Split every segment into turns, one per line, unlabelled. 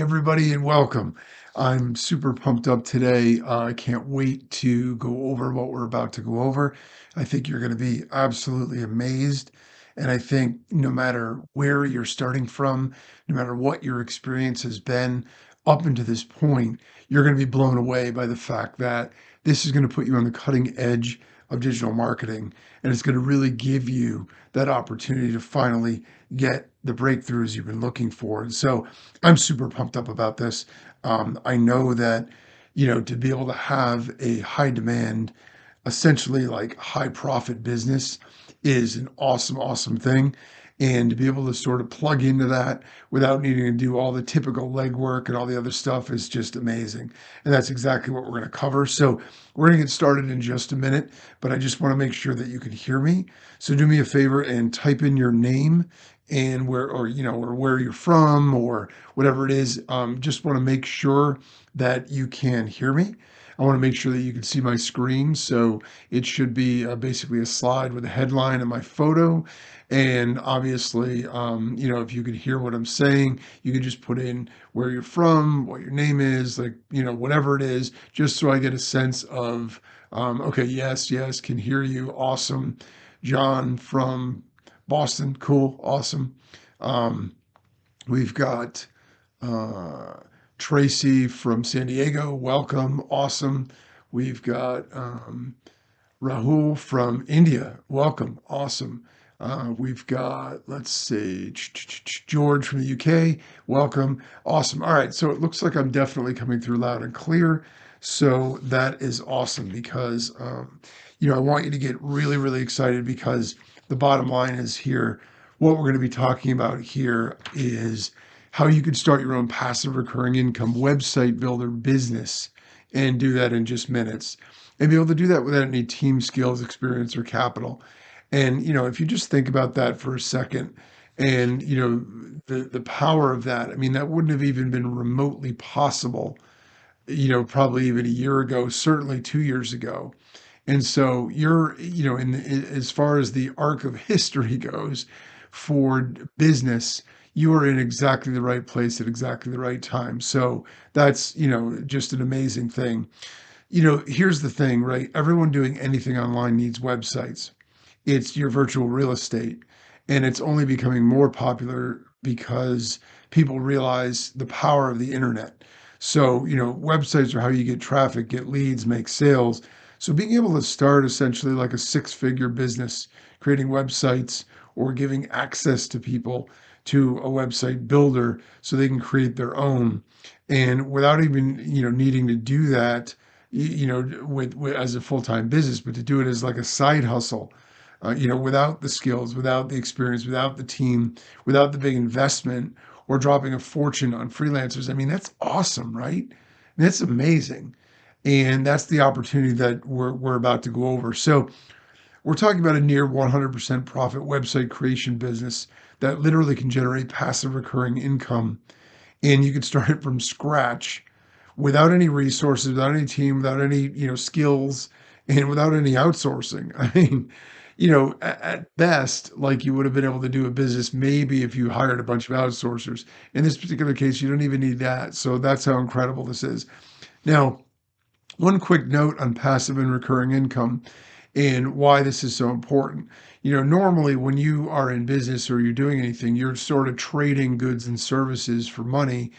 everybody, and welcome. I'm super pumped up today. I can't wait to go over what we're about to go over. I think you're going to be absolutely amazed. And I think no matter where you're starting from, no matter what your experience has been up until this point, you're going to be blown away by the fact that this is going to put you on the cutting edge of digital marketing. And it's going to really give you that opportunity to finally get the breakthroughs you've been looking for. And so I'm super pumped up about this. I know that, to be able to have a high demand, essentially like high profit business is an awesome, awesome thing. And to be able to sort of plug into that without needing to do all the typical legwork and all the other stuff is just amazing. And that's exactly what we're going to cover. So we're going to get started in just a minute, but I just want to make sure that you can hear me. So do me a favor and type in your name and or where you're from or whatever it is. Just want to make sure that you can hear me. I want to make sure that you can see my screen. So it should be basically a slide with a headline and my photo. And obviously, if you could hear what I'm saying, you can just put in where you're from, what your name is, like, whatever it is, just so I get a sense of, okay, yes, can hear you. Awesome. John from Boston, cool, awesome. Um, we've got uh, Tracy from San Diego, welcome, awesome. We've got Rahul from India, welcome, awesome. We've got, let's see, George from the UK, welcome, awesome. All right, so it looks like I'm definitely coming through loud and clear. So that is awesome because, I want you to get really, really excited because the bottom line is here. What we're going to be talking about here is how you can start your own passive recurring income website builder business and do that in just minutes and be able to do that without any team skills, experience, or capital. And, if you just think about that for a second and, the power of that, I mean, that wouldn't have even been remotely possible, probably even a year ago, certainly 2 years ago. And so you're, as far as the arc of history goes for business, you are in exactly the right place at exactly the right time. So that's, just an amazing thing. Here's the thing, right? Everyone doing anything online needs websites. It's your virtual real estate. And it's only becoming more popular because people realize the power of the internet. So, websites are how you get traffic, get leads, make sales. So being able to start essentially like a six-figure business, creating websites or giving access to people to a website builder so they can create their own. And without even, needing to do that, with as a full-time business, but to do it as like a side hustle, without the skills, without the experience, without the team, without the big investment or dropping a fortune on freelancers. I mean, that's awesome, right? That's amazing. And that's the opportunity that we're about to go over. So we're talking about a near 100% profit website creation business that literally can generate passive recurring income. And you can start it from scratch without any resources, without any team, without any, skills, and without any outsourcing. I mean, at best, like you would have been able to do a business maybe if you hired a bunch of outsourcers. In this particular case, you don't even need that. So that's how incredible this is. Now, one quick note on passive and recurring income and why this is so important. Normally when you are in business or you're doing anything, you're sort of trading goods and services for money,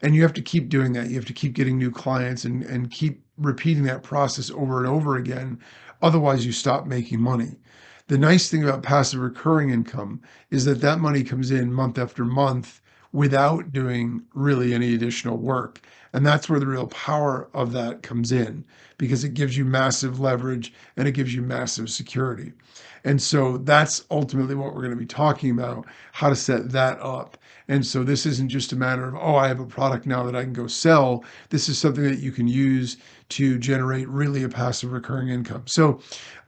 and you have to keep doing that. You have to keep getting new clients and keep repeating that process over and over again. Otherwise, you stop making money. The nice thing about passive recurring income is that that money comes in month after month without doing really any additional work. And that's where the real power of that comes in because it gives you massive leverage and it gives you massive security. And so that's ultimately what we're going to be talking about, how to set that up. And so this isn't just a matter of, oh, I have a product now that I can go sell. This is something that you can use to generate really a passive recurring income. So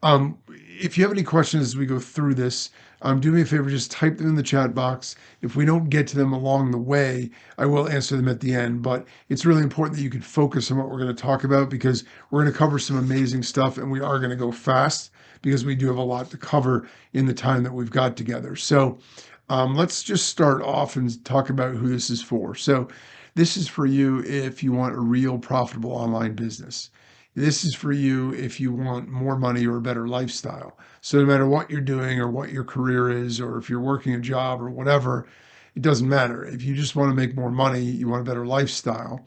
if you have any questions as we go through this, do me a favor, just type them in the chat box. If we don't get to them along the way, I will answer them at the end. But it's really important that you can focus on what we're going to talk about because we're going to cover some amazing stuff and we are going to go fast because we do have a lot to cover in the time that we've got together. So let's just start off and talk about who this is for. So This is for you if you want a real profitable online business. This is for you if you want more money or a better lifestyle. So no matter what you're doing or what your career is, or if you're working a job or whatever, it doesn't matter. If you just want to make more money, you want a better lifestyle,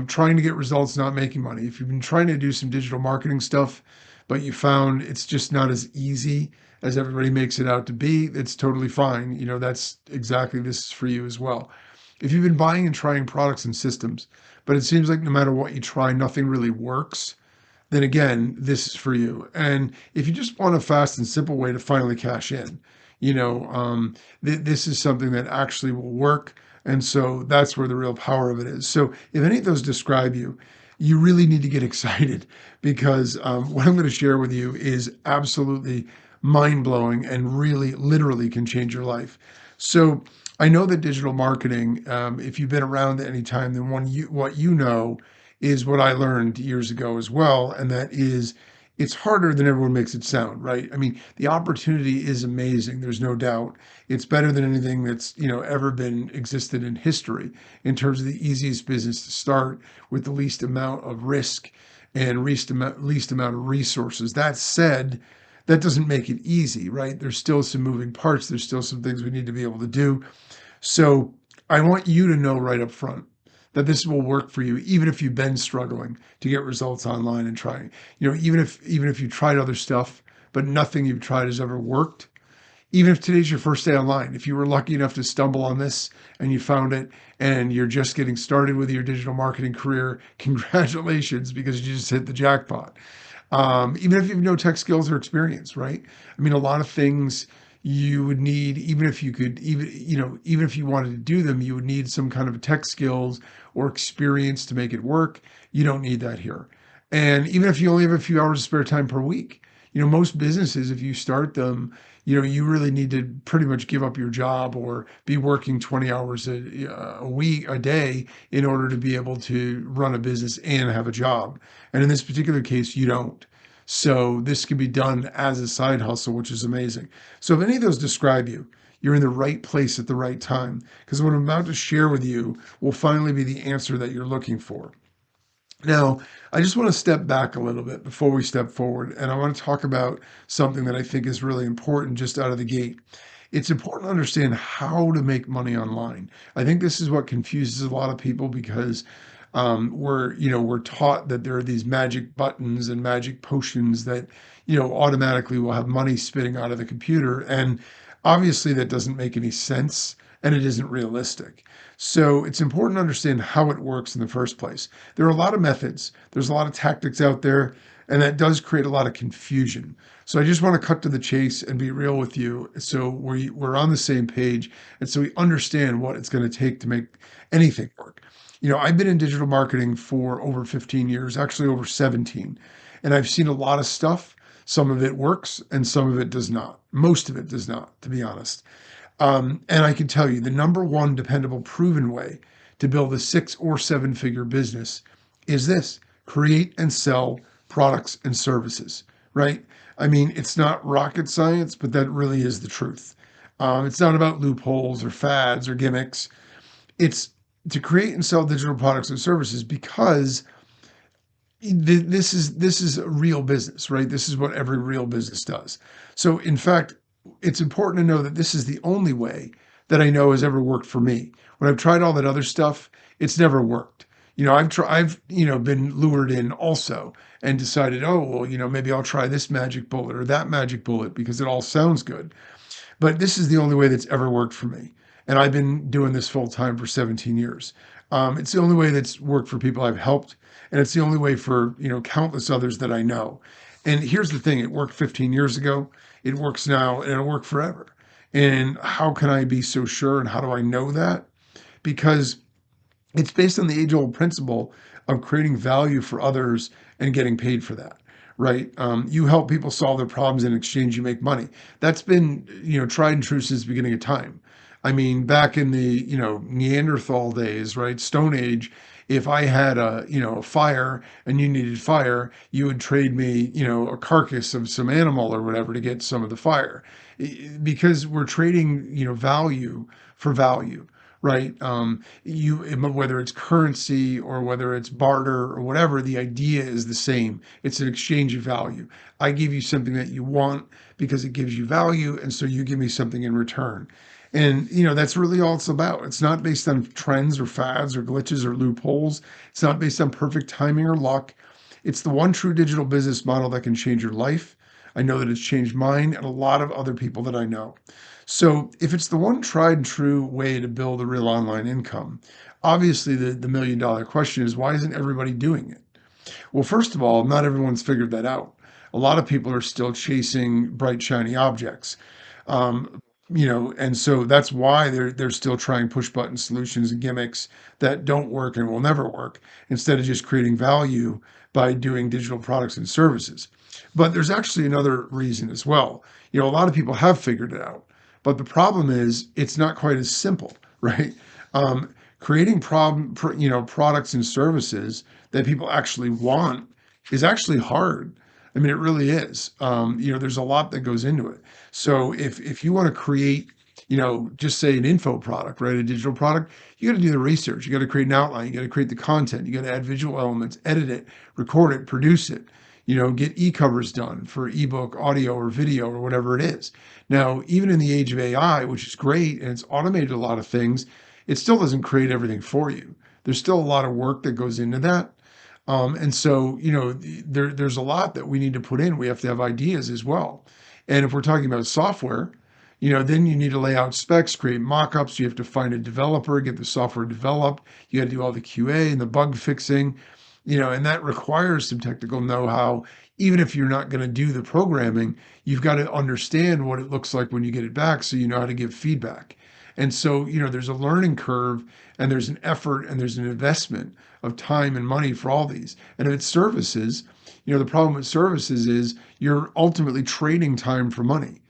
trying to get results, not making money. If you've been trying to do some digital marketing stuff, but you found it's just not as easy as everybody makes it out to be, it's totally fine. That's exactly this is for you as well. If you've been buying and trying products and systems, but it seems like no matter what you try, nothing really works, then again, this is for you. And if you just want a fast and simple way to finally cash in, you know, um, this is something that actually will work. And so that's where the real power of it is. So if any of those describe you, you really need to get excited because what I'm going to share with you is absolutely mind blowing and really literally can change your life. So I know that digital marketing, if you've been around at any time, then what you know is what I learned years ago as well, and that is it's harder than everyone makes it sound, right? I mean, the opportunity is amazing, there's no doubt. It's better than anything that's, ever been existed in history in terms of the easiest business to start with the least amount of risk and least amount of resources. That said, that doesn't make it easy, right? There's still some moving parts, there's still some things we need to be able to do. So I want you to know right up front that this will work for you, even if you've been struggling to get results online and trying. Even if you tried other stuff, but nothing you've tried has ever worked. Even if today's your first day online, if you were lucky enough to stumble on this and you found it and you're just getting started with your digital marketing career, congratulations because you just hit the jackpot. Even if you have no tech skills or experience, right? I mean, a lot of things you would need, even if you could, even if you wanted to do them, you would need some kind of tech skills or experience to make it work. You don't need that here. And even if you only have a few hours of spare time per week, most businesses, if you start them, you really need to pretty much give up your job or be working 20 hours a week, a day, in order to be able to run a business and have a job. And in this particular case, you don't. So this can be done as a side hustle, which is amazing. So if any of those describe you, you're in the right place at the right time because what I'm about to share with you will finally be the answer that you're looking for. Now, I just want to step back a little bit before we step forward, and I want to talk about something that I think is really important just out of the gate. It's important to understand how to make money online. I think this is what confuses a lot of people because we're taught that there are these magic buttons and magic potions that automatically will have money spitting out of the computer, and obviously that doesn't make any sense and it isn't realistic. So it's important to understand how it works in the first place. There are a lot of methods, there's a lot of tactics out there, and that does create a lot of confusion. So I just want to cut to the chase and be real with you so we're on the same page and so we understand what it's going to take to make anything work. I've been in digital marketing for over 15 years, actually over 17, and I've seen a lot of stuff. Some of it works and some of it does not. Most of it does not, to be honest. And I can tell you the number one dependable, proven way to build a 6 or 7 figure business is this: create and sell products and services, right? I mean, it's not rocket science, but that really is the truth. It's not about loopholes or fads or gimmicks. It's to create and sell digital products and services because this is a real business, right? This is what every real business does. So in fact, it's important to know that this is the only way that I know has ever worked for me. When I've tried all that other stuff, it's never worked. I've been lured in also and decided, oh, well, maybe I'll try this magic bullet or that magic bullet because it all sounds good. But this is the only way that's ever worked for me. And I've been doing this full time for 17 years. It's the only way that's worked for people I've helped. And it's the only way for, countless others that I know. And here's the thing, it worked 15 years ago, it works now, and it'll work forever. And how can I be so sure? And how do I know that? Because it's based on the age old principle of creating value for others and getting paid for that, right? You help people solve their problems in exchange, you make money. That's been, tried and true since the beginning of time. I mean, back in the, Neanderthal days, right? Stone Age, if I had a fire and you needed fire, you would trade me, a carcass of some animal or whatever to get some of the fire because we're trading, value for value, right? Whether it's currency or whether it's barter or whatever, the idea is the same. It's an exchange of value. I give you something that you want because it gives you value, and so you give me something in return. And that's really all it's about. It's not based on trends or fads or glitches or loopholes. It's not based on perfect timing or luck. It's the one true digital business model that can change your life. I know that it's changed mine and a lot of other people that I know. So, if it's the one tried and true way to build a real online income, obviously the million dollar question is, why isn't everybody doing it? Well, first of all, not everyone's figured that out. A lot of people are still chasing bright, shiny objects. Um, and so that's why they're still trying push button solutions and gimmicks that don't work and will never work, instead of just creating value by doing digital products and services. But there's actually another reason as well. A lot of people have figured it out, but the problem is it's not quite as simple, right? Creating products and services that people actually want is actually hard. I mean, it really is. There's a lot that goes into it. So if you want to create, just say an info product, right, a digital product, you got to do the research. You got to create an outline. You got to create the content. You got to add visual elements, edit it, record it, produce it. Get e-covers done for ebook, audio, or video, or whatever it is. Now, even in the age of AI, which is great and it's automated a lot of things, it still doesn't create everything for you. There's still a lot of work that goes into that. And so, there's a lot that we need to put in. We have to have ideas as well. And if we're talking about software, then you need to lay out specs, create mock-ups. You have to find a developer, get the software developed. You got to do all the QA and the bug fixing, and that requires some technical know-how. Even if you're not going to do the programming, you've got to understand what it looks like when you get it back so you know how to give feedback. And so, there's a learning curve and there's an effort and there's an investment of time and money for all these. And if it's services, the problem with services is you're ultimately trading time for money.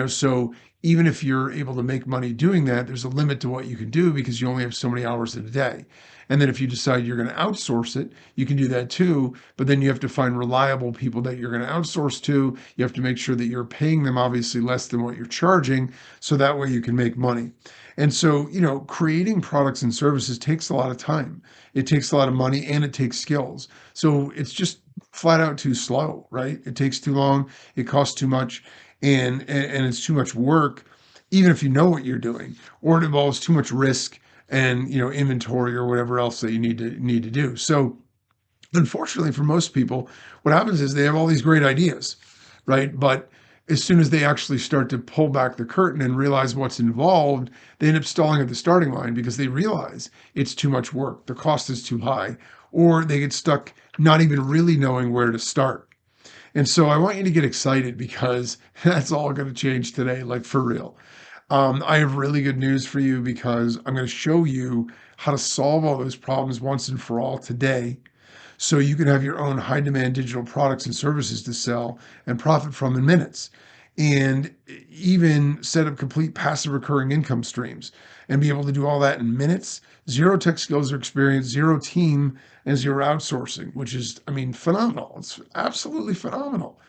So even if you're able to make money doing that, there's a limit to what you can do because you only have so many hours in a day. And then if you decide you're going to outsource it, you can do that too. But then you have to find reliable people that you're going to outsource to. You have to make sure that you're paying them obviously less than what you're charging. So that way you can make money. And so, creating products and services takes a lot of time. It takes a lot of money and it takes skills. So it's just flat out too slow, right? It takes too long. It costs too much and it's too much work, even if you know what you're doing, or it involves too much risk and inventory or whatever else that you need to do. So unfortunately for most people, what happens is they have all these great ideas, right? But as soon as they actually start to pull back the curtain and realize what's involved, they end up stalling at the starting line because they realize it's too much work, the cost is too high, or they get stuck not even really knowing where to start. And so I want you to get excited because that's all going to change today, like for real. I have really good news for you because I'm going to show you how to solve all those problems once and for all today so you can have your own high demand digital products and services to sell and profit from in minutes. And even set up complete passive recurring income streams and be able to do all that in minutes, zero tech skills or experience, zero team, and zero outsourcing, which is, I mean, phenomenal. It's absolutely phenomenal.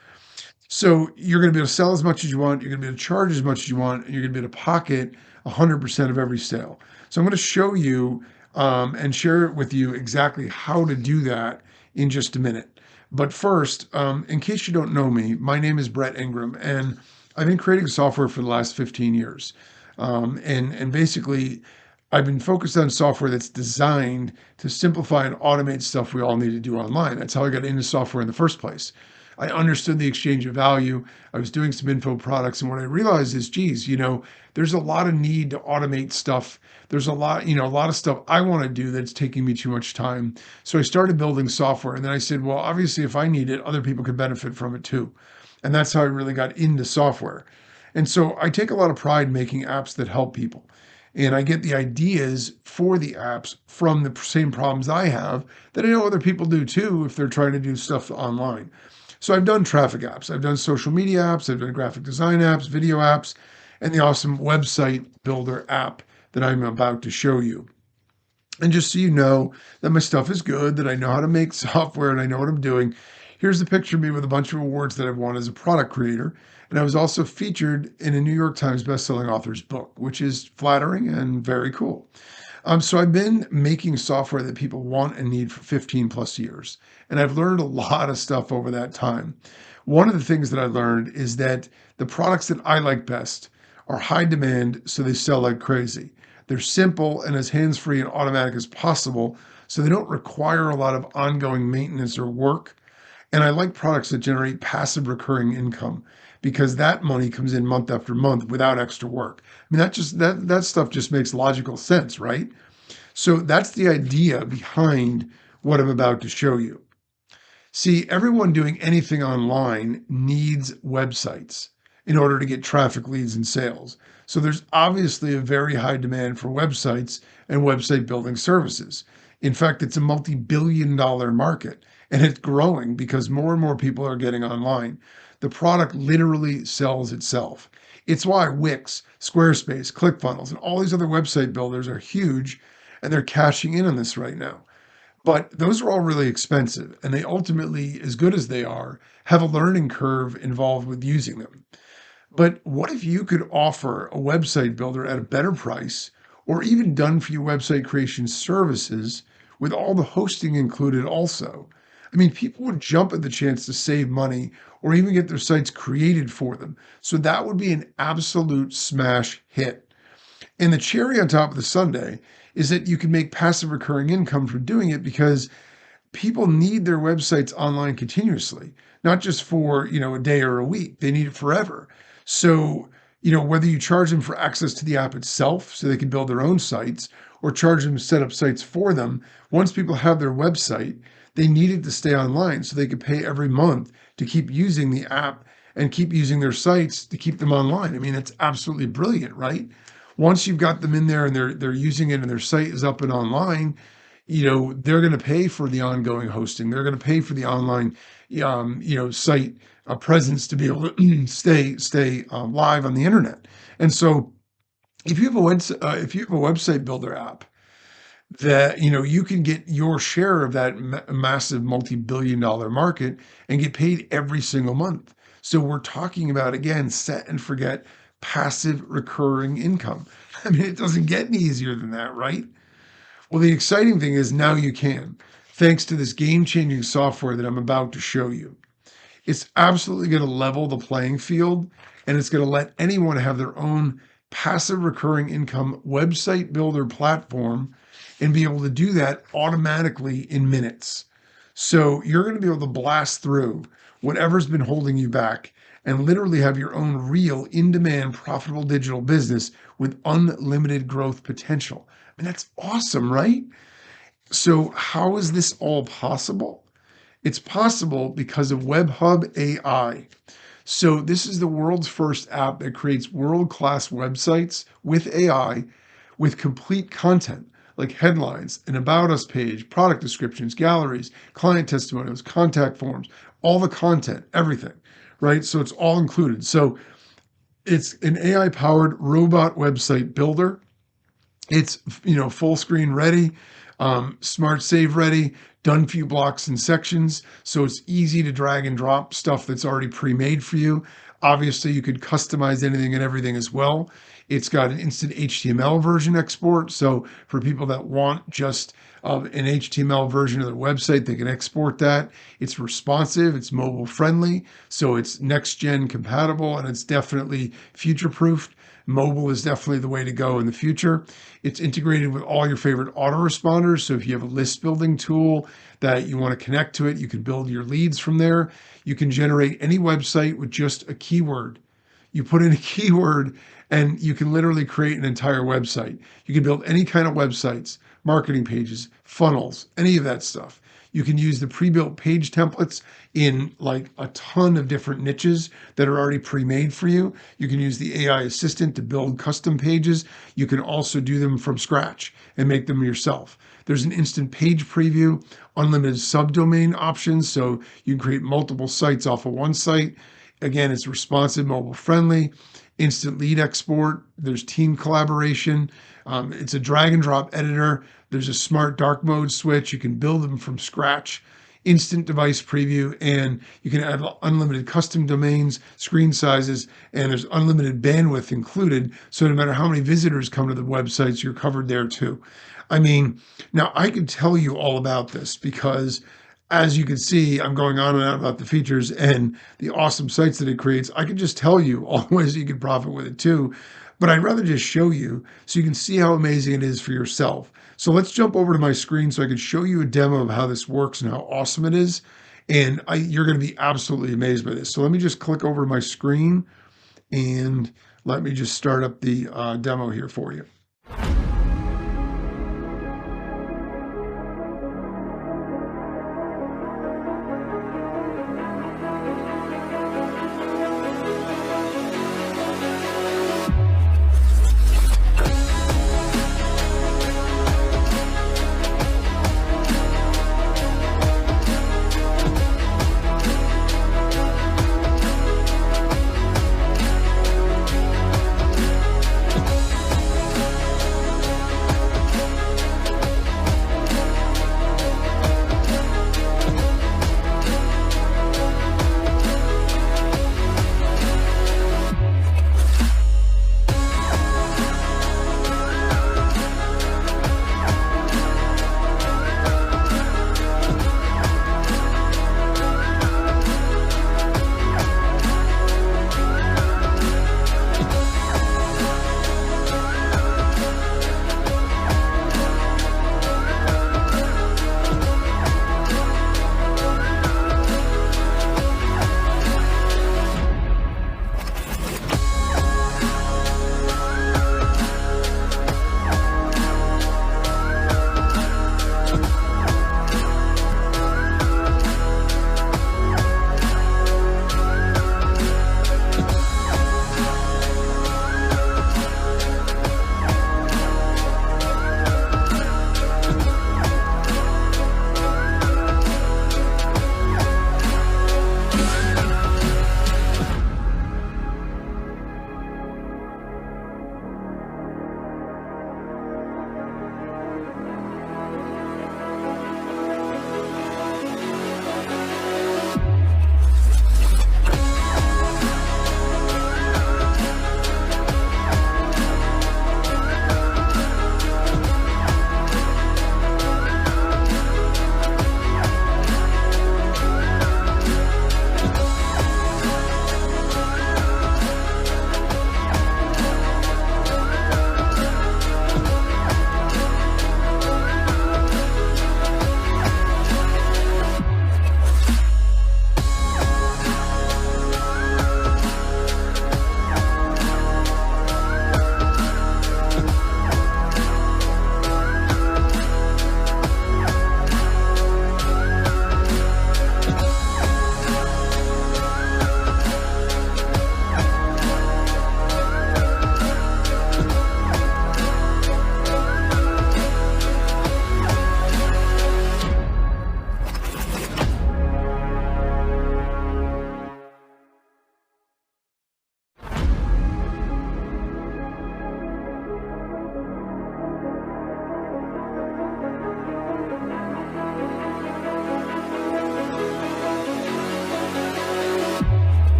So you're going to be able to sell as much as you want. You're going to be able to charge as much as you want. And you're going to be able to pocket 100% of every sale. So I'm going to show you and share it with you exactly how to do that in just a minute. But first, in case you don't know me, my name is Brett Ingram, and I've been creating software for the last 15 years. And basically, I've been focused on software that's designed to simplify and automate stuff we all need to do online. That's how I got into software in the first place. I understood the exchange of value. I was doing some info products, and what I realized is, geez, there's a lot of need to automate stuff. There's a lot of stuff I want to do that's taking me too much time. So I started building software, and then I said, well, obviously, if I need it, other people could benefit from it too. And that's how I really got into software. And so I take a lot of pride in making apps that help people. And I get the ideas for the apps from the same problems I have that I know other people do too if they're trying to do stuff online. So I've done traffic apps, I've done social media apps, I've done graphic design apps, video apps, and the awesome website builder app that I'm about to show you. And just so you know that my stuff is good, that I know how to make software and I know what I'm doing, here's the picture of me with a bunch of awards that I've won as a product creator. And I was also featured in a New York Times bestselling author's book, which is flattering and very cool. So I've been making software that people want and need for 15 plus years. And I've learned a lot of stuff over that time. One of the things that I learned is that the products that I like best are high demand, so they sell like crazy. They're simple and as hands-free and automatic as possible, so they don't require a lot of ongoing maintenance or work. And I like products that generate passive recurring income because that money comes in month after month without extra work. I mean, that stuff just makes logical sense, right? So that's the idea behind what I'm about to show you. See, everyone doing anything online needs websites in order to get traffic, leads, and sales. So there's obviously a very high demand for websites and website building services. In fact, it's a multi-billion dollar market and it's growing because more and more people are getting online. The product literally sells itself. It's why Wix, Squarespace, ClickFunnels, and all these other website builders are huge and they're cashing in on this right now. But those are all really expensive, and they ultimately, as good as they are, have a learning curve involved with using them. But what if you could offer a website builder at a better price, or even done for you website creation services with all the hosting included also? I mean, people would jump at the chance to save money or even get their sites created for them. So that would be an absolute smash hit. And the cherry on top of the sundae is that you can make passive recurring income from doing it because people need their websites online continuously, not just for, a day or a week. They need it forever. So, whether you charge them for access to the app itself so they can build their own sites or charge them to set up sites for them, once people have their website, they need it to stay online so they can pay every month to keep using the app and keep using their sites to keep them online. I mean, it's absolutely brilliant, right? Once you've got them in there and they're using it and their site is up and online, they're going to pay for the ongoing hosting. They're going to pay for the online, site presence to be able to stay live on the internet. And so, if you have a website builder app that you can get your share of that massive multi-billion dollar market and get paid every single month. So we're talking about, again, set and forget passive recurring income. I mean, it doesn't get any easier than that, right? Well, the exciting thing is now you can, thanks to this game-changing software that I'm about to show you. It's absolutely going to level the playing field, and it's going to let anyone have their own passive recurring income website builder platform and be able to do that automatically in minutes. So you're going to be able to blast through whatever's been holding you back and literally have your own real in-demand profitable digital business with unlimited growth potential. I mean, that's awesome, right? So how is this all possible? It's possible because of WebHub AI. So this is the world's first app that creates world-class websites with AI with complete content like headlines, an about us page, product descriptions, galleries, client testimonials, contact forms, all the content, everything, right? So it's all included. So it's an AI powered robot website builder. It's, full screen ready, smart save ready, done for you blocks and sections. So it's easy to drag and drop stuff that's already pre-made for you. Obviously, you could customize anything and everything as well. It's got an instant HTML version export. So for people that want just an HTML version of their website, they can export that. It's responsive, it's mobile friendly, so it's next gen compatible, and it's definitely future proofed. Mobile is definitely the way to go in the future. It's integrated with all your favorite autoresponders. So if you have a list building tool that you want to connect to it, you can build your leads from there. You can generate any website with just a keyword. You put in a keyword and you can literally create an entire website. You can build any kind of websites, marketing pages, funnels, any of that stuff. You can use the pre-built page templates in like a ton of different niches that are already pre-made for you. You can use the AI assistant to build custom pages. You can also do them from scratch and make them yourself. There's an instant page preview, unlimited subdomain options, so you can create multiple sites off of one site. Again, it's responsive, mobile friendly, instant lead export. There's team collaboration. It's a drag and drop editor. There's a smart dark mode switch. You can build them from scratch instant device preview, and you can add unlimited custom domains, screen sizes, and there's unlimited bandwidth included. So no matter how many visitors come to the websites, you're covered there too. I mean, now I could tell you all about this because as you can see, I'm going on and on about the features and the awesome sites that it creates. I could just tell you all the ways you can profit with it too, but I'd rather just show you so you can see how amazing it is for yourself. So let's jump over to my screen so I can show you a demo of how this works and how awesome it is. And you're going to be absolutely amazed by this. So let me just click over to my screen and let me just start up the demo here for you.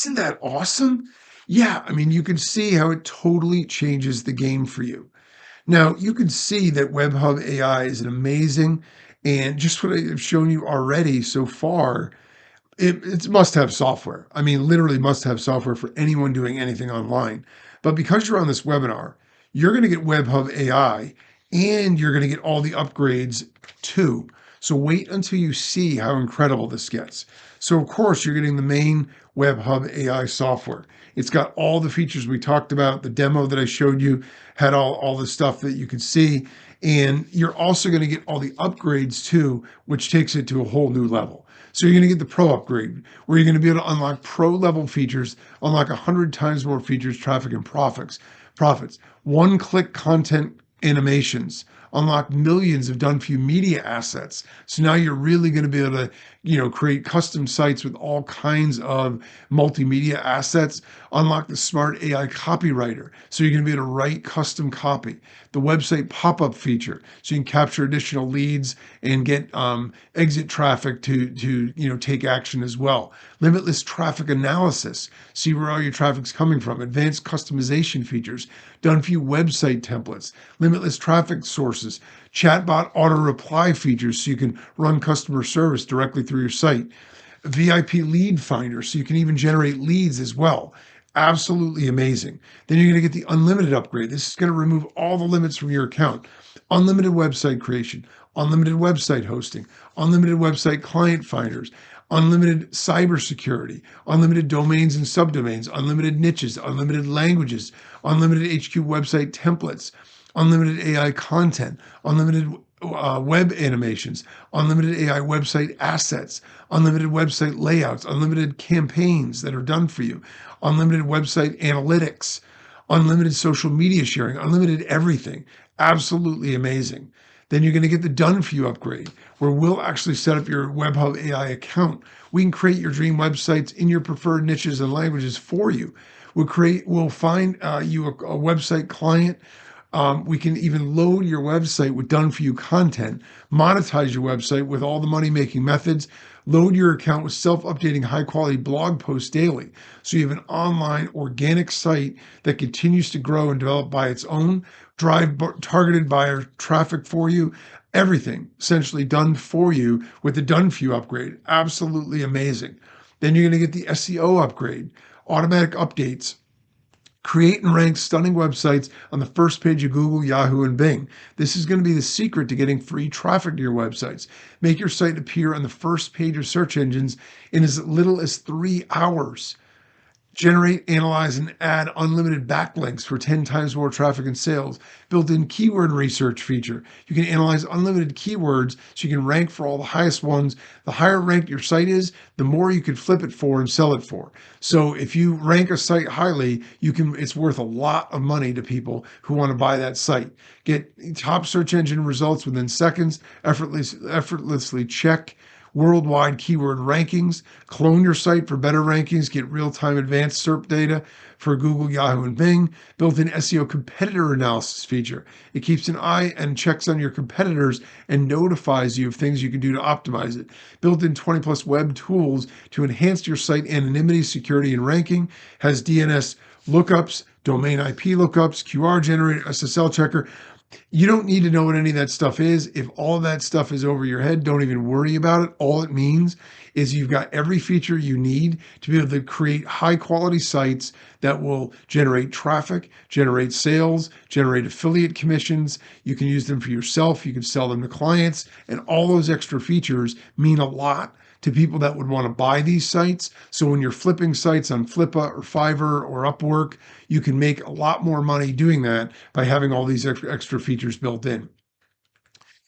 Isn't that awesome? Yeah, I mean, you can see how it totally changes the game for you. Now, you can see that WebHub AI is an amazing, and just what I've shown you already so far, it's must-have software. I mean, literally must-have software for anyone doing anything online. But because you're on this webinar, you're going to get WebHub AI and you're going to get all the upgrades too. So wait until you see how incredible this gets. So of course, you're getting the main WebHub AI software. It's got all the features we talked about. The demo that I showed you had all the stuff that you could see. And you're also going to get all the upgrades too, which takes it to a whole new level. So you're going to get the pro upgrade, where you're going to be able to unlock pro level features, unlock 100 times more features, traffic, and profits. One click content animations, unlock millions of done for you media assets. So now you're really going to be able to, create custom sites with all kinds of multimedia assets, unlock the smart AI copywriter. So you're going to be able to write custom copy, the website pop-up feature. So you can capture additional leads and get exit traffic to take action as well. Limitless traffic analysis, see where all your traffic's coming from. Advanced customization features, done for you website templates, limitless traffic sources, chatbot auto reply features so you can run customer service directly through your site, VIP lead finder so you can even generate leads as well. Absolutely amazing. Then you're going to get the unlimited upgrade. This is going to remove all the limits from your account. Unlimited website creation, unlimited website hosting, unlimited website client finders, unlimited cybersecurity, unlimited domains and subdomains, unlimited niches, unlimited languages, unlimited HQ website templates, unlimited AI content, unlimited web animations, unlimited AI website assets, unlimited website layouts, unlimited campaigns that are done for you, unlimited website analytics, unlimited social media sharing, unlimited everything. Absolutely amazing. Then you're going to get the done for you upgrade, where we'll actually set up your WebHub AI account. We can create your dream websites in your preferred niches and languages for you. We'll find you a website client. We can even load your website with done for you content, monetize your website with all the money making methods, load your account with self updating high quality blog posts daily. So you have an online organic site that continues to grow and develop by its own, drive targeted buyer traffic for you. Everything essentially done for you with the done for you upgrade. Absolutely amazing. Then you're going to get the SEO upgrade, automatic updates, create and rank stunning websites on the first page of Google, Yahoo, and Bing. This is going to be the secret to getting free traffic to your websites. Make your site appear on the first page of search engines in as little as 3 hours. Generate, analyze, and add unlimited backlinks for 10 times more traffic and sales. Built-in keyword research feature. You can analyze unlimited keywords so you can rank for all the highest ones. The higher ranked your site is, the more you can flip it for and sell it for. So if you rank a site highly, it's worth a lot of money to people who want to buy that site. Get top search engine results within seconds. Effortlessly check worldwide keyword rankings, clone your site for better rankings, get real-time advanced SERP data for Google, Yahoo, and Bing, built-in SEO competitor analysis feature. It keeps an eye and checks on your competitors and notifies you of things you can do to optimize it. Built-in 20 plus web tools to enhance your site anonymity, security, and ranking, has DNS lookups, domain IP lookups, QR generator, SSL checker. You don't need to know what any of that stuff is. If all of that stuff is over your head, don't even worry about it. All it means is you've got every feature you need to be able to create high quality sites that will generate traffic, generate sales, generate affiliate commissions. You can use them for yourself. You can sell them to clients, and all those extra features mean a lot to people that would want to buy these sites. So when you're flipping sites on Flippa or Fiverr or Upwork, you can make a lot more money doing that by having all these extra features built in.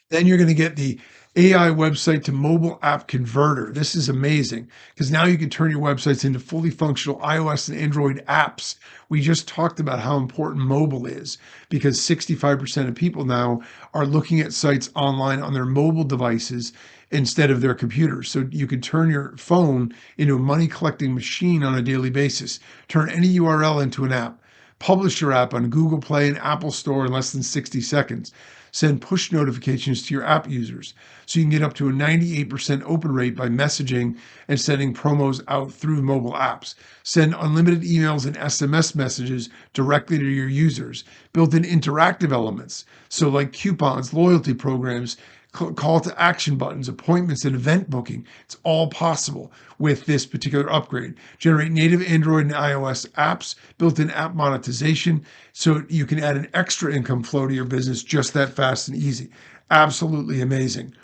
Then you're going to get the AI website to mobile app converter. This is amazing because now you can turn your websites into fully functional iOS and Android apps. We just talked about how important mobile is because 65% of people now are looking at sites online on their mobile devices instead of their computers. So you can turn your phone into a money collecting machine on a daily basis, turn any URL into an app, publish your app on Google Play and Apple Store in less than 60 seconds. send push notifications to your app users. So you can get up to a 98% open rate by messaging and sending promos out through mobile apps. Send unlimited emails and SMS messages directly to your users. Built in interactive elements, so like coupons, loyalty programs, call to action buttons, appointments, and event booking. It's all possible with this particular upgrade. Generate native Android and iOS apps, built-in app monetization, so you can add an extra income flow to your business just that fast and easy. Absolutely amazing.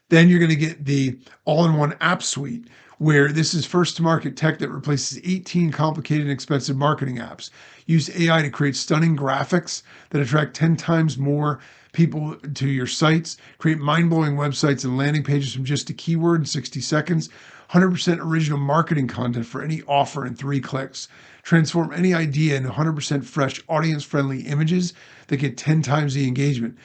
Then you're going to get the all-in-one app suite, where this is first to market tech that replaces 18 complicated and expensive marketing apps. Use AI to create stunning graphics that attract 10 times more people to your sites. Create mind-blowing websites and landing pages from just a keyword in 60 seconds. 100% original marketing content for any offer in 3 clicks. Transform any idea into 100% fresh, audience-friendly images that get 10 times the engagement.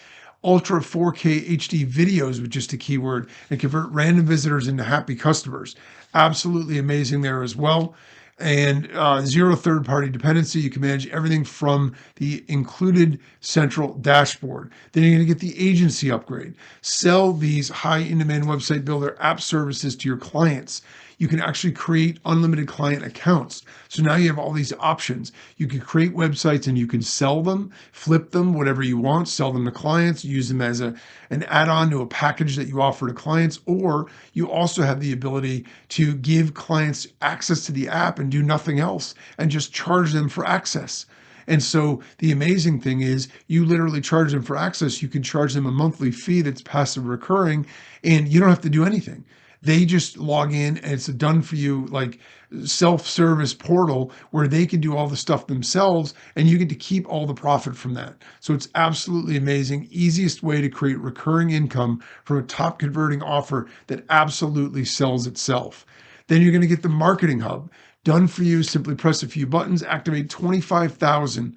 Ultra 4K HD videos with just a keyword and convert random visitors into happy customers. Absolutely amazing there as well. And zero third-party dependency. You can manage everything from the included central dashboard. Then you're going to get the agency upgrade. Sell these high in-demand website builder app services to your clients. You can actually create unlimited client accounts. So now you have all these options. You can create websites and you can sell them, flip them, whatever you want, sell them to clients, use them as an add-on to a package that you offer to clients, or you also have the ability to give clients access to the app and do nothing else and just charge them for access. And so the amazing thing is you literally charge them for access. You can charge them a monthly fee that's passive recurring, and you don't have to do anything. They just log in and it's a done for you, like self-service portal where they can do all the stuff themselves and you get to keep all the profit from that. So it's absolutely amazing. Easiest way to create recurring income from a top converting offer that absolutely sells itself. Then you're going to get the Marketing Hub. Done for you. Simply press a few buttons, activate 25,000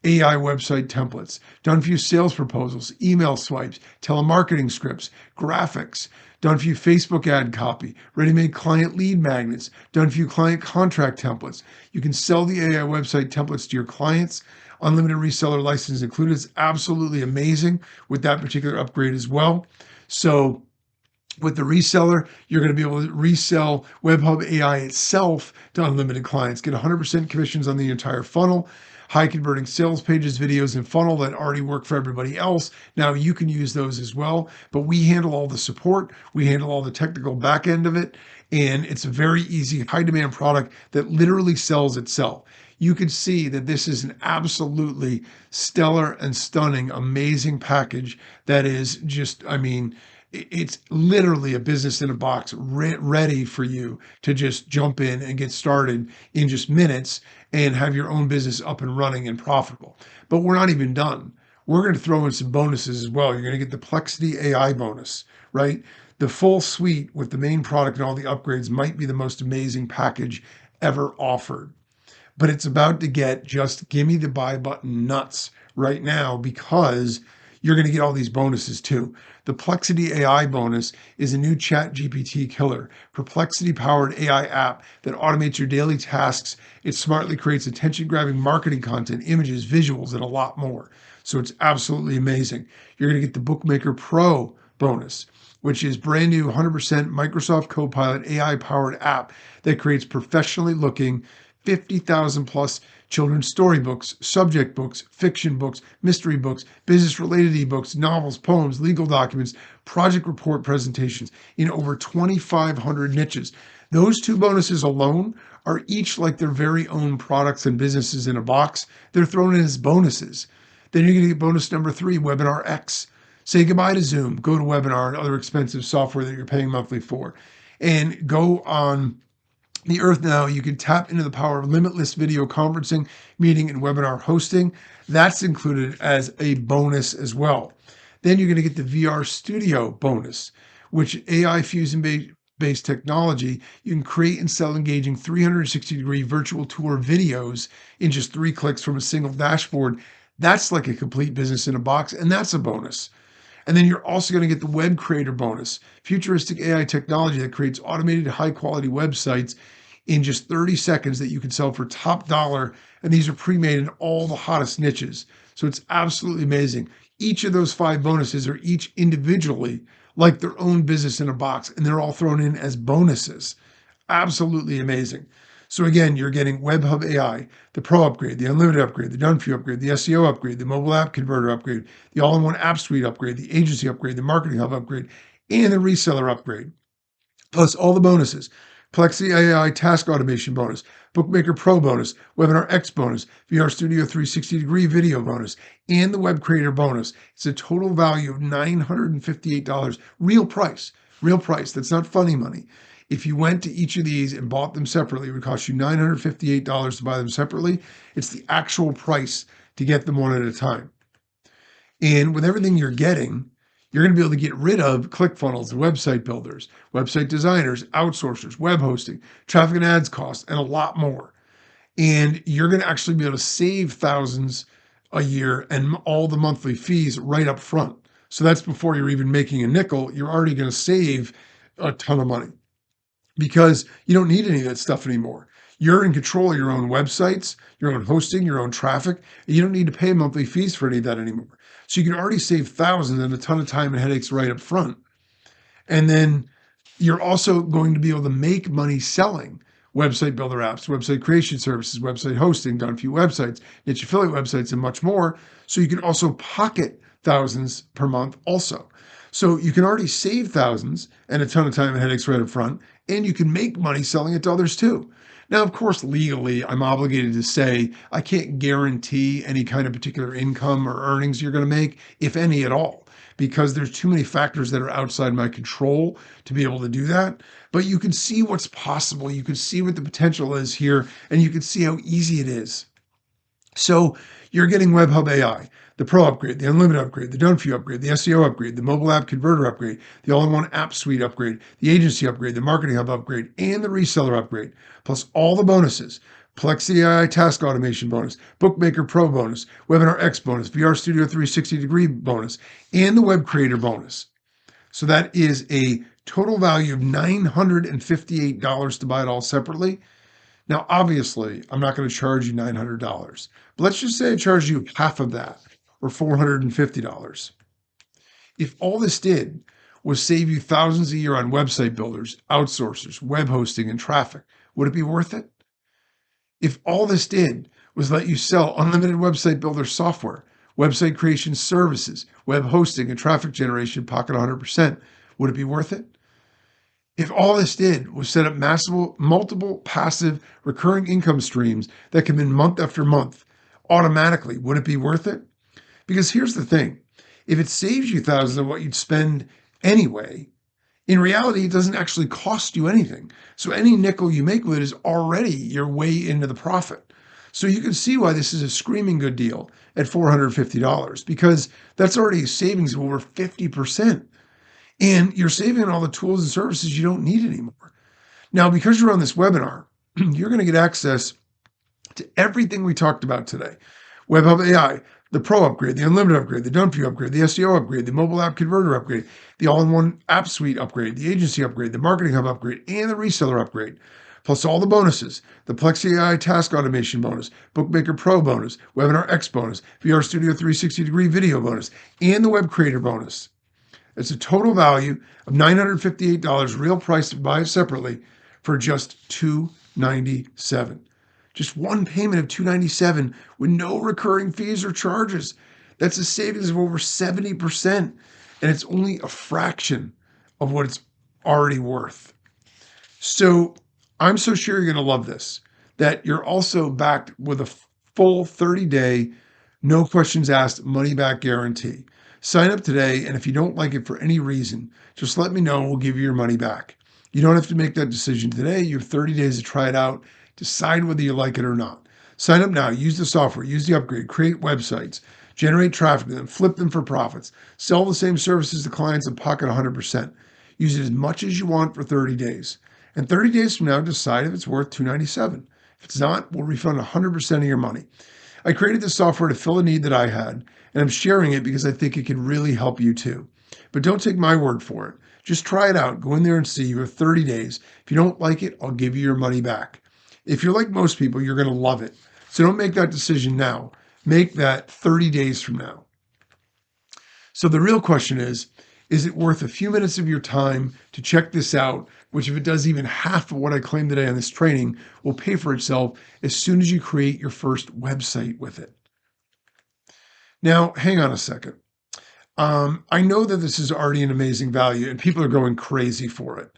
AI website templates, done for you sales proposals, email swipes, telemarketing scripts, graphics, done for you Facebook ad copy, ready-made client lead magnets, done for you client contract templates. You can sell the AI website templates to your clients. Unlimited reseller license included. It's absolutely amazing with that particular upgrade as well. So with the reseller, you're going to be able to resell WebHub AI itself to unlimited clients. Get 100% commissions on the entire funnel. High converting sales pages, videos, and funnel that already work for everybody else. Now you can use those as well, but we handle all the support. We handle all the technical back end of it. And it's a very easy, high demand product that literally sells itself. You can see that this is an absolutely stellar and stunning, amazing package that is just, I mean, it's literally a business in a box ready for you to just jump in and get started in just minutes and have your own business up and running and profitable. But we're not even done. We're going to throw in some bonuses as well. You're going to get the Plexity AI bonus, right? The full suite with the main product and all the upgrades might be the most amazing package ever offered. But it's about to get just give me the buy button nuts right now because you're going to get all these bonuses too. The Plexity AI bonus is a new Chat GPT killer, Perplexity-powered AI app that automates your daily tasks. It smartly creates attention-grabbing marketing content, images, visuals, and a lot more. So it's absolutely amazing. You're going to get the Bookmaker Pro bonus, which is brand new 100% Microsoft Copilot AI-powered app that creates professionally looking 50,000 plus children's storybooks, subject books, fiction books, mystery books, business-related ebooks, novels, poems, legal documents, project report presentations in over 2,500 niches. Those 2 bonuses alone are each like their very own products and businesses in a box. They're thrown in as bonuses. Then you're going to get bonus number 3, Webinar X. Say goodbye to Zoom, go to Webinar and other expensive software that you're paying monthly for, and go on the Earth now. You can tap into the power of limitless video conferencing, meeting, and webinar hosting. That's included as a bonus as well. Then you're going to get the VR Studio bonus, which AI fusion-based technology. You can create and sell engaging 360-degree virtual tour videos in just 3 clicks from a single dashboard. That's like a complete business in a box, and that's a bonus. And then you're also going to get the Web Creator bonus, futuristic AI technology that creates automated high-quality websites in just 30 seconds that you can sell for top dollar. And these are pre-made in all the hottest niches. So it's absolutely amazing. Each of those 5 bonuses are each individually like their own business in a box, and they're all thrown in as bonuses. Absolutely amazing. So again, you're getting WebHub AI, the Pro upgrade, the Unlimited upgrade, the Done For You upgrade, the SEO upgrade, the Mobile App Converter upgrade, the All-in-One App Suite upgrade, the Agency upgrade, the Marketing Hub upgrade, and the Reseller upgrade. Plus all the bonuses. Plexi AI Task Automation bonus, Bookmaker Pro bonus, Webinar X bonus, VR Studio 360-degree video bonus, and the Web Creator bonus. It's a total value of $958. Real price. Real price. That's not funny money. If you went to each of these and bought them separately, it would cost you $958 to buy them separately. It's the actual price to get them one at a time. And with everything you're getting, you're going to be able to get rid of ClickFunnels, website builders, website designers, outsourcers, web hosting, traffic and ads costs, and a lot more. And you're going to actually be able to save thousands a year and all the monthly fees right up front. So that's before you're even making a nickel. You're already going to save a ton of money because you don't need any of that stuff anymore. You're in control of your own websites, your own hosting, your own traffic. And you don't need to pay monthly fees for any of that anymore. So you can already save thousands and a ton of time and headaches right up front. And then you're also going to be able to make money selling website builder apps, website creation services, website hosting, done for you websites, niche affiliate websites, and much more. So you can also pocket thousands per month also. So you can already save thousands and a ton of time and headaches right up front, and you can make money selling it to others too. Now, of course, legally, I'm obligated to say I can't guarantee any kind of particular income or earnings you're going to make, if any at all, because there's too many factors that are outside my control to be able to do that. But you can see what's possible. You can see what the potential is here, and you can see how easy it is. So you're getting WebHub AI, the Pro upgrade, the Unlimited upgrade, the Done For You upgrade, the SEO upgrade, the Mobile App Converter upgrade, the All-in-One App Suite upgrade, the Agency upgrade, the Marketing Hub upgrade, and the Reseller upgrade, plus all the bonuses. Plexi AI Task Automation bonus, Bookmaker Pro bonus, Webinar X bonus, VR Studio 360-degree bonus, and the Web Creator bonus. So that is a total value of $958 to buy it all separately. Now, obviously, I'm not going to charge you $900, but let's just say I charge you half of that, or $450. If all this did was save you thousands a year on website builders, outsourcers, web hosting, and traffic, would it be worth it? If all this did was let you sell unlimited website builder software, website creation services, web hosting, and traffic generation pocket 100%, would it be worth it? If all this did was set up multiple passive recurring income streams that come in month after month automatically, would it be worth it? Because here's the thing. If it saves you thousands of what you'd spend anyway, in reality, it doesn't actually cost you anything. So any nickel you make with it is already your way into the profit. So you can see why this is a screaming good deal at $450 because that's already a savings of over 50%. And you're saving on all the tools and services you don't need anymore. Now, because you're on this webinar, you're going to get access to everything we talked about today. WebHub AI, the Pro upgrade, the Unlimited upgrade, the Done For You upgrade, the SEO upgrade, the Mobile App Converter upgrade, the All-in-One App Suite upgrade, the Agency upgrade, the Marketing Hub upgrade, and the Reseller upgrade. Plus all the bonuses, the Plexi AI Task Automation bonus, Bookmaker Pro bonus, Webinar X bonus, VR Studio 360-degree video bonus, and the Web Creator bonus. It's a total value of $958, real price to buy it separately for just $297. Just one payment of $297 with no recurring fees or charges. That's a savings of over 70%. And it's only a fraction of what it's already worth. So I'm so sure you're going to love this, that you're also backed with a full 30-day, no questions asked, money back guarantee. Sign up today, and if you don't like it for any reason, just let me know and we'll give you your money back. You don't have to make that decision today. You have 30 days to try it out, decide whether you like it or not. Sign up now, use the software, use the upgrade, create websites, generate traffic to them, flip them for profits, sell the same services to clients and pocket 100%. Use it as much as you want for 30 days. And 30 days from now, decide if it's worth $297. If it's not, we'll refund 100% of your money. I created this software to fill a need that I had, and I'm sharing it because I think it can really help you too. But don't take my word for it. Just try it out. Go in there and see. You have 30 days. If you don't like it, I'll give you your money back. If you're like most people, you're going to love it. So don't make that decision now. Make that 30 days from now. So the real question is it worth a few minutes of your time to check this out? Which, if it does even half of what I claim today on this training, will pay for itself as soon as you create your first website with it. Now, hang on a second. I know that this is already an amazing value and people are going crazy for it,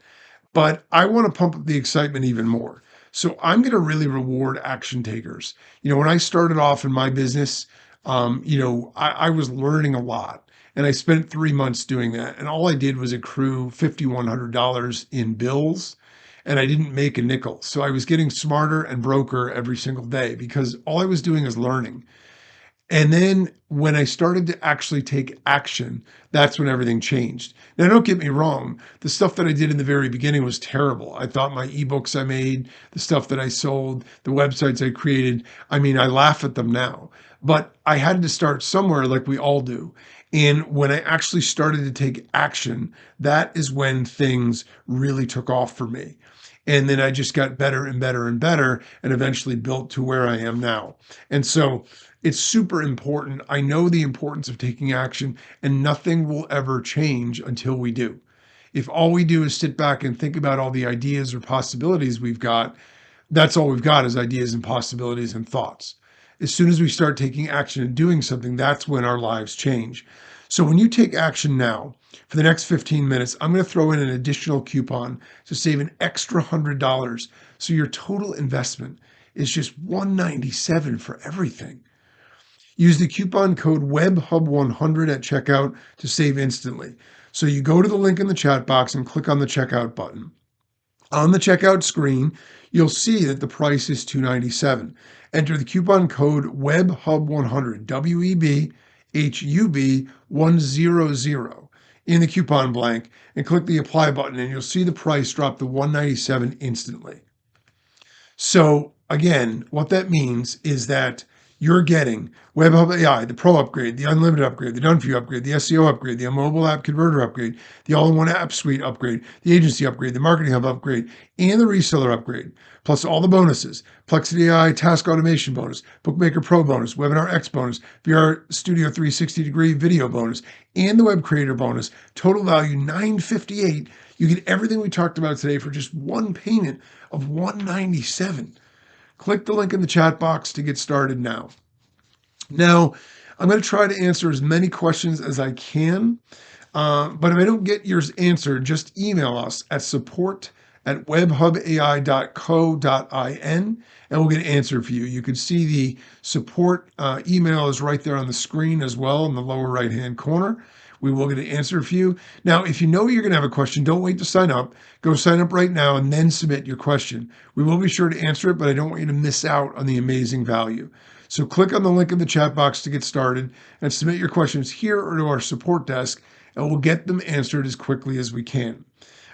but I want to pump up the excitement even more. So I'm going to really reward action takers. When I started off in my business, I was learning a lot and I spent 3 months doing that. And all I did was accrue $5,100 in bills and I didn't make a nickel. So I was getting smarter and broker every single day because all I was doing is learning. And then when I started to actually take action, that's when everything changed. Now, don't get me wrong. The stuff that I did in the very beginning was terrible. I thought my ebooks I made, the stuff that I sold, the websites I created, I mean, I laugh at them now. But I had to start somewhere like we all do. And when I actually started to take action, that is when things really took off for me. And then I just got better and better and better and eventually built to where I am now. And so it's super important. I know the importance of taking action, and nothing will ever change until we do. If all we do is sit back and think about all the ideas or possibilities we've got, that's all we've got is ideas and possibilities and thoughts. As soon as we start taking action and doing something, that's when our lives change. So when you take action now, for the next 15 minutes, I'm going to throw in an additional coupon to save an extra $100. So your total investment is just $197 for everything. Use the coupon code WebHub100 at checkout to save instantly. So you go to the link in the chat box and click on the checkout button. On the checkout screen, you'll see that the price is $297. Enter the coupon code WebHub100, WEBHUB 100 in the coupon blank and click the apply button and you'll see the price drop to $197 instantly. So again, what that means is that you're getting WebHub AI, the Pro upgrade, the Unlimited upgrade, the Done For You upgrade, the SEO upgrade, the mobile app converter upgrade, the all-in-one app suite upgrade, the agency upgrade, the marketing hub upgrade, and the reseller upgrade, plus all the bonuses, Plexity AI task automation bonus, Bookmaker Pro bonus, Webinar X bonus, VR Studio 360-degree video bonus, and the web creator bonus. Total value $958. You get everything we talked about today for just one payment of $197. Click the link in the chat box to get started now. Now, I'm going to try to answer as many questions as I can, but if I don't get yours answered, just email us at support@webhubai.co.in and we'll get an answer for you. You can see the support email is right there on the screen as well in the lower right-hand corner. We will get an answer for you. Now, if you know you're going to have a question, don't wait to sign up. Go sign up right now and then submit your question. We will be sure to answer it, but I don't want you to miss out on the amazing value. So click on the link in the chat box to get started and submit your questions here or to our support desk, and we'll get them answered as quickly as we can.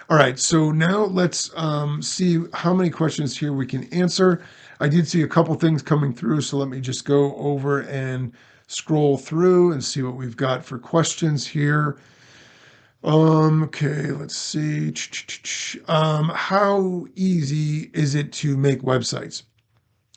All right, so now let's see how many questions here we can answer. I did see a couple things coming through, so let me just go over and scroll through and see what we've got for questions here. Okay, let's see. How easy is it to make websites?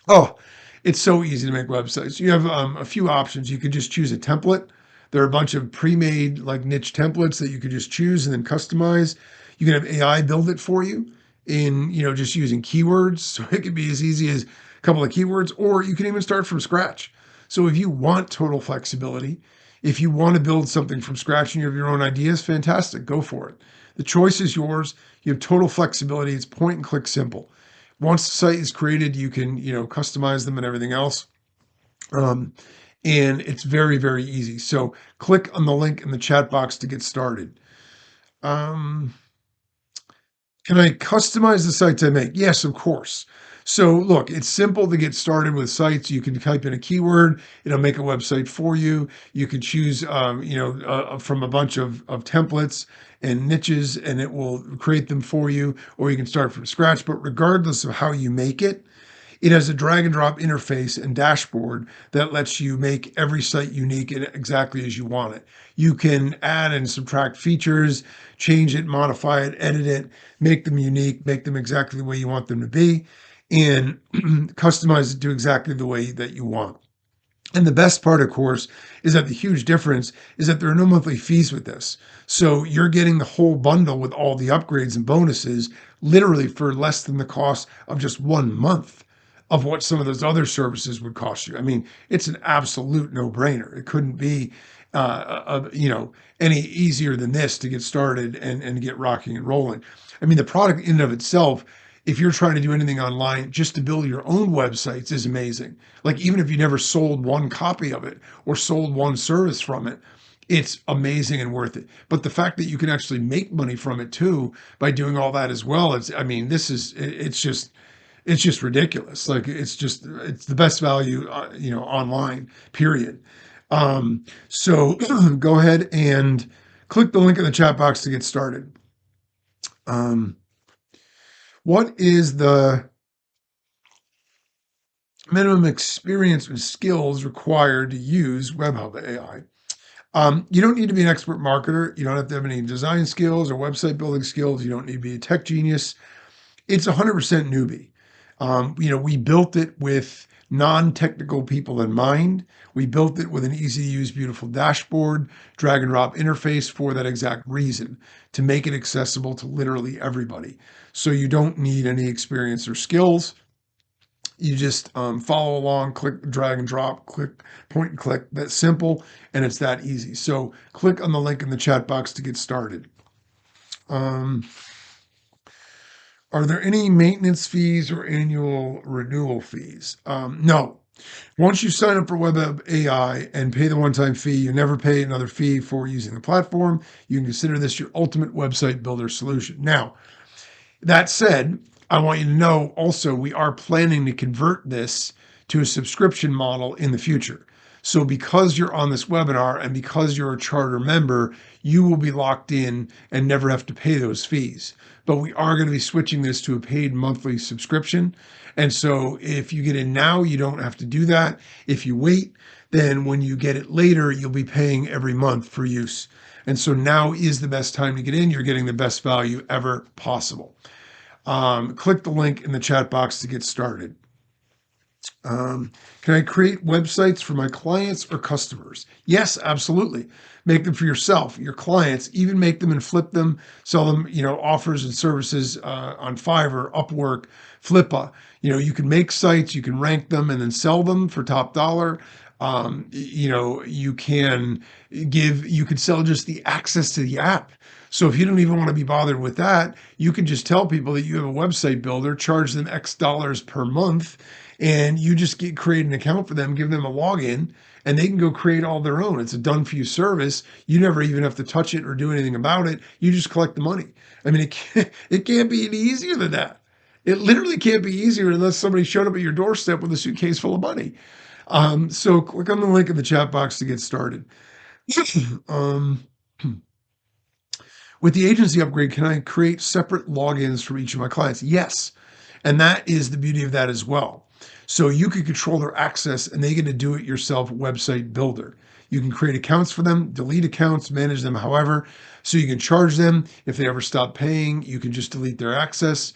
Oh, it's so easy to make websites. You have a few options. You can just choose a template. There are a bunch of pre-made like niche templates that you could just choose and then customize. You can have AI build it for you in, just using keywords. So it could be as easy as a couple of keywords, or you can even start from scratch. So if you want total flexibility, if you want to build something from scratch and you have your own ideas, fantastic, go for it. The choice is yours. You have total flexibility. It's point and click simple. Once the site is created, you can, customize them and everything else. And it's very, very easy. So click on the link in the chat box to get started. Can I customize the sites I make? Yes, of course. So look, it's simple to get started with sites. You can type in a keyword, it'll make a website for you. You can choose, from a bunch of templates and niches, and it will create them for you, or you can start from scratch. But regardless of how you make it, it has a drag and drop interface and dashboard that lets you make every site unique and exactly as you want it. You can add and subtract features, change it, modify it, edit it, make them unique, make them exactly the way you want them to be, and customize it to exactly the way that you want. And the best part, of course, is that the huge difference is that there are no monthly fees with this. So you're getting the whole bundle with all the upgrades and bonuses literally for less than the cost of just 1 month of what some of those other services would cost you. I mean, it's an absolute no-brainer. It couldn't be, any easier than this to get started and get rocking and rolling. I mean, the product in and of itself, if you're trying to do anything online, just to build your own websites is amazing. Like even if you never sold one copy of it or sold one service from it, it's amazing and worth it. But the fact that you can actually make money from it too by doing all that as well, I mean, it's just ridiculous. Like it's the best value, online, period. So go ahead and click the link in the chat box to get started. Um, what is the minimum experience and skills required to use WebHub AI? You don't need to be an expert marketer. You don't have to have any design skills or website building skills. You don't need to be a tech genius. It's 100% newbie. We built it with non-technical people in mind. We built it with an easy to use, beautiful dashboard, drag and drop interface for that exact reason, to make it accessible to literally everybody. So you don't need any experience or skills. You just follow along, click, drag and drop, click, point and click. That's simple, and it's that easy. So click on the link in the chat box to get started. Um, are there any maintenance fees or annual renewal fees? No. Once you sign up for WebHub AI and pay the one-time fee, you never pay another fee for using the platform. You can consider this your ultimate website builder solution. Now, that said, I want you to know also we are planning to convert this to a subscription model in the future. So because you're on this webinar and because you're a charter member, you will be locked in and never have to pay those fees. But we are going to be switching this to a paid monthly subscription. And so if you get in now, you don't have to do that. If you wait, then when you get it later, you'll be paying every month for use. And so now is the best time to get in. You're getting the best value ever possible. Click the link in the chat box to get started. Can I create websites for my clients or customers? Yes, absolutely. Make them for yourself, your clients, even make them and flip them, sell them, offers and services on Fiverr, Upwork, Flippa. You can make sites, you can rank them and then sell them for top dollar. You can sell just the access to the app. So if you don't even want to be bothered with that, you can just tell people that you have a website builder, charge them X dollars per month, and you just create an account for them, give them a login, and they can go create all their own. It's a done for you service. You never even have to touch it or do anything about it. You just collect the money. I mean, it can't be any easier than that. It literally can't be easier unless somebody showed up at your doorstep with a suitcase full of money. So click on the link in the chat box to get started. um, with the agency upgrade, can I create separate logins for each of my clients? Yes. And that is the beauty of that as well. So you can control their access and they get a do-it-yourself website builder. You can create accounts for them, delete accounts, manage them however. So you can charge them. If they ever stop paying, you can just delete their access.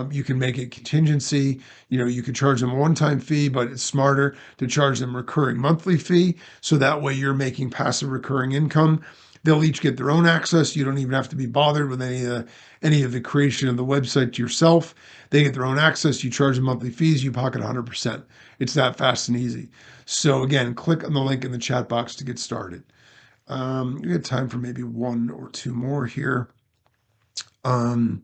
You can make it contingency. You can charge them a one-time fee, but it's smarter to charge them recurring monthly fee. So that way you're making passive recurring income. They'll each get their own access. You don't even have to be bothered with any of the creation of the website yourself. They get their own access. You charge them monthly fees. You pocket 100%. It's that fast and easy. So again, click on the link in the chat box to get started. We have time for maybe one or two more here. Can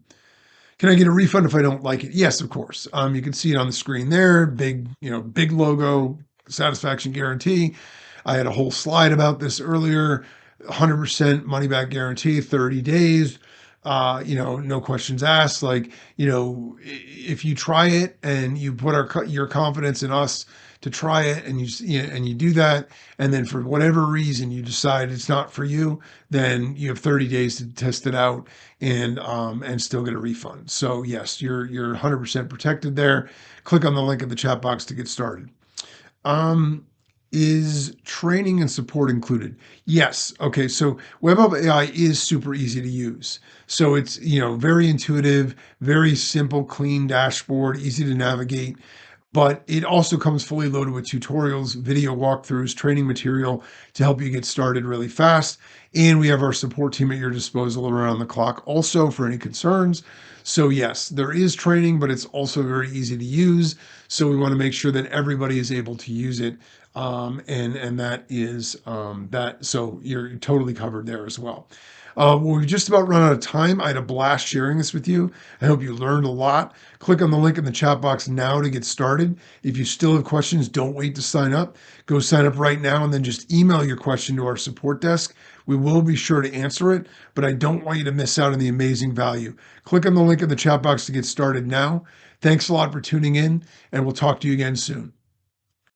I get a refund if I don't like it? Yes, of course. You can see it on the screen there. Big logo, satisfaction guarantee. I had a whole slide about this earlier. 100% money back guarantee, 30 days. No questions asked. If you try it and you put your confidence in us to try it, and you do that, and then for whatever reason you decide it's not for you, then you have 30 days to test it out and still get a refund. So yes, you're 100% protected there. Click on the link in the chat box to get started. Is training and support included? Yes. Okay. So WebHub AI is super easy to use. So it's, very intuitive, very simple, clean dashboard, easy to navigate. but it also comes fully loaded with tutorials, video walkthroughs, training material to help you get started really fast. And we have our support team at your disposal around the clock also for any concerns. So, yes, there is training, but it's also very easy to use. So, we want to make sure that everybody is able to use it. And that is that. So, you're totally covered there as well. Well, we've just about run out of time. I had a blast sharing this with you. I hope you learned a lot. Click on the link in the chat box now to get started. If you still have questions, don't wait to sign up. Go sign up right now and then just email your question to our support desk. We will be sure to answer it, but I don't want you to miss out on the amazing value. Click on the link in the chat box to get started now. Thanks a lot for tuning in, and we'll talk to you again soon.